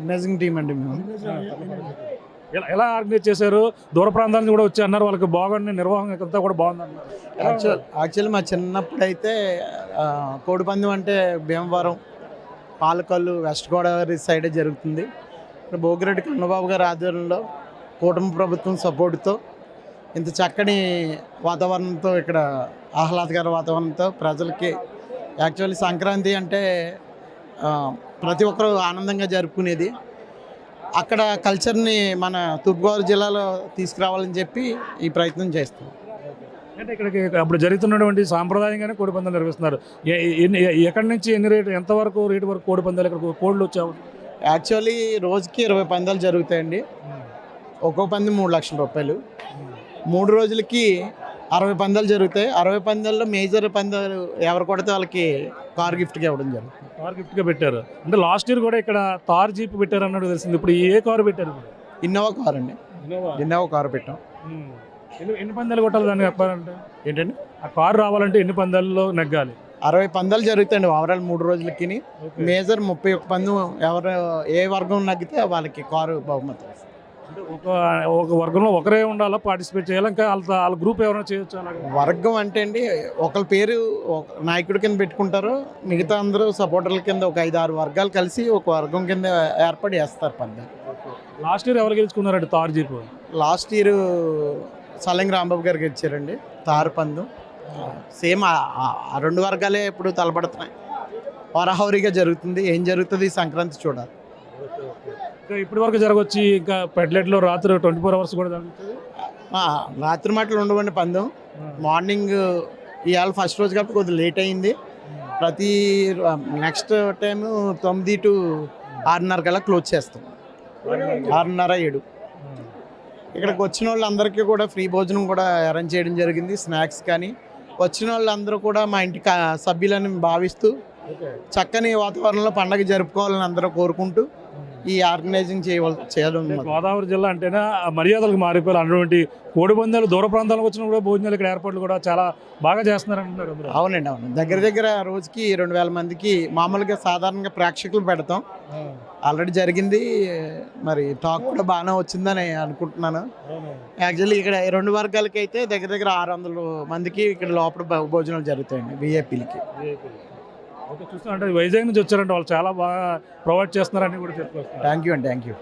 Organising team అండి మేము. ఎలా ఆర్గనైజ్ చేశారు? దూర ప్రాంతాల నుంచి కూడా వచ్చి అన్నారు, వాళ్ళకి బాగుంది, నిర్వహణ అంతా కూడా బాగుందన్నారు. యాక్చువల్లీ మా చిన్నప్పుడైతే కోడిపందెం అంటే భీమవరం, పాలకొల్లు, వెస్ట్ గోదావరి సైడే జరుగుతుంది. ఇప్పుడు భోగిరెడ్డి కన్నబాబు గారి ఆధ్వర్యంలో కూటమి ప్రభుత్వం సపోర్టుతో ఇంత చక్కని వాతావరణంతో, ఇక్కడ ఆహ్లాదకర వాతావరణంతో ప్రజలకి యాక్చువల్లీ సంక్రాంతి అంటే ప్రతి ఒక్కరూ ఆనందంగా జరుపుకునేది. అక్కడ కల్చర్ని మన తూర్పుగోదావరి జిల్లాలో తీసుకురావాలని చెప్పి ఈ ప్రయత్నం చేస్తాం. అంటే ఇక్కడికి అప్పుడు జరుగుతున్నటువంటి సాంప్రదాయంగానే కోడి పందాలు నిర్వహిస్తున్నారు. ఎక్కడి నుంచి ఎన్ని రేటు, ఎంతవరకు రేటు వరకు కోడి పందాలు ఇక్కడ కోళ్ళు వచ్చావు? యాక్చువల్లీ రోజుకి 20 పందాలు జరుగుతాయండి. ఒక్కో పందెం 3 లక్షల రూపాయలు. 3 రోజులకి 60 పందాలు జరుగుతాయి. 60 పందాల్లో మేజర్ పందాలు ఎవరు కొడితే వాళ్ళకి కార్ గిఫ్ట్గా ఇవ్వడం జరుగుతుంది. కార్ గిఫ్ట్గా పెట్టారు. అంటే లాస్ట్ ఇయర్ కూడా ఇక్కడ తార్ జీప్ పెట్టారు అన్నట్టు తెలిసింది. ఇప్పుడు ఏ కారు పెట్టారు? ఇన్నోవా కార్ అండి. ఇన్నోవా కారు పెట్టాం. ఎన్ని పందాలు కొట్టాలి దాన్ని చెప్పాలంటే? ఏంటండి, ఆ కారు రావాలంటే ఎన్ని పందాల్లో నెగ్గాలి? 60 పందాలు జరుగుతాయండి ఓవరాల్ 3 రోజులకి. మేజర్ 31 పందెం ఎవరు ఏ వర్గం నగ్గితే వాళ్ళకి కారు బహుమతి. అంటే ఒక వర్గంలో ఒకరే ఉండాలా, పార్టిసిపేట్ చేయాలి? ఇంకా వాళ్ళ గ్రూప్ ఎవరైనా చేయొచ్చు? వర్గం అంటే అండి, ఒకరి పేరు నాయకుడి కింద పెట్టుకుంటారు, మిగతా అందరూ సపోర్టర్ల కింద ఒక 5-6 వర్గాలు కలిసి ఒక వర్గం కింద ఏర్పడి వేస్తారు పందాలు. లాస్ట్ ఇయర్ ఎవరు గెలుచుకున్నారండి తార్ జీప్? లాస్ట్ ఇయర్ సలంగి రాంబాబు గారికి ఇచ్చారండి తారు పందెం. సేమ్ ఆ 2 వర్గాలే ఇప్పుడు తలపడుతున్నాయి. హోరాహోరీగా జరుగుతుంది. ఏం జరుగుతుంది ఈ సంక్రాంతి చూడాలి. ఇంకా ఇప్పటి వరకు జరగవచ్చు. ఇంకా పెడ్లెట్లో రాత్రి 24 hours కూడా జరుగుతుంది. రాత్రి మాటలు ఉండవండి పందెం. మార్నింగ్ ఇవాళ ఫస్ట్ రోజు కాబట్టి కొద్దిగా లేట్ అయింది. ప్రతి నెక్స్ట్ టైం 9 to 6:30 కల్లా క్లోజ్ చేస్తాం. 6:30, 7. ఇక్కడికి వచ్చిన వాళ్ళందరికీ కూడా ఫ్రీ భోజనం కూడా అరేంజ్ చేయడం జరిగింది. స్నాక్స్ కానీ వచ్చిన వాళ్ళందరూ కూడా మా ఇంటి సభ్యులని భావిస్తూ చక్కని వాతావరణంలో పండగ జరుపుకోవాలని అందరూ కోరుకుంటూ ఈ ఆర్గనైజింగ్ చేయడం. గోదావరి జిల్లా అంటేనే మర్యాదలకు మారిపోయారు. అటువంటి కోడి పందాలు దూర ప్రాంతాలకు వచ్చిన కూడా భోజనాలు ఇక్కడ ఏర్పాట్లు కూడా చాలా బాగా చేస్తున్నారు అంటున్నారు. అవునండి, అవును. దగ్గర రోజుకి 2000 మందికి మామూలుగా సాధారణంగా ప్రేక్షకులు పెడతాం. ఆల్రెడీ జరిగింది. మరి టాక్ కూడా బాగానే వచ్చిందని అనుకుంటున్నాను. యాక్చువల్లీ ఇక్కడ 2 వర్గాలకి అయితే దగ్గర 600 మందికి ఇక్కడ లోపల భోజనాలు జరుగుతాయండి విఐపీలకి. ఓకే, చూస్తున్నా అంటే వైజాగ్ నుంచి వచ్చారంటే వాళ్ళు చాలా బాగా ప్రొవైడ్ చేస్తున్నారని కూడా చెప్పుకొస్తున్నారు. థ్యాంక్ యూ అండి, థ్యాంక్ యూ.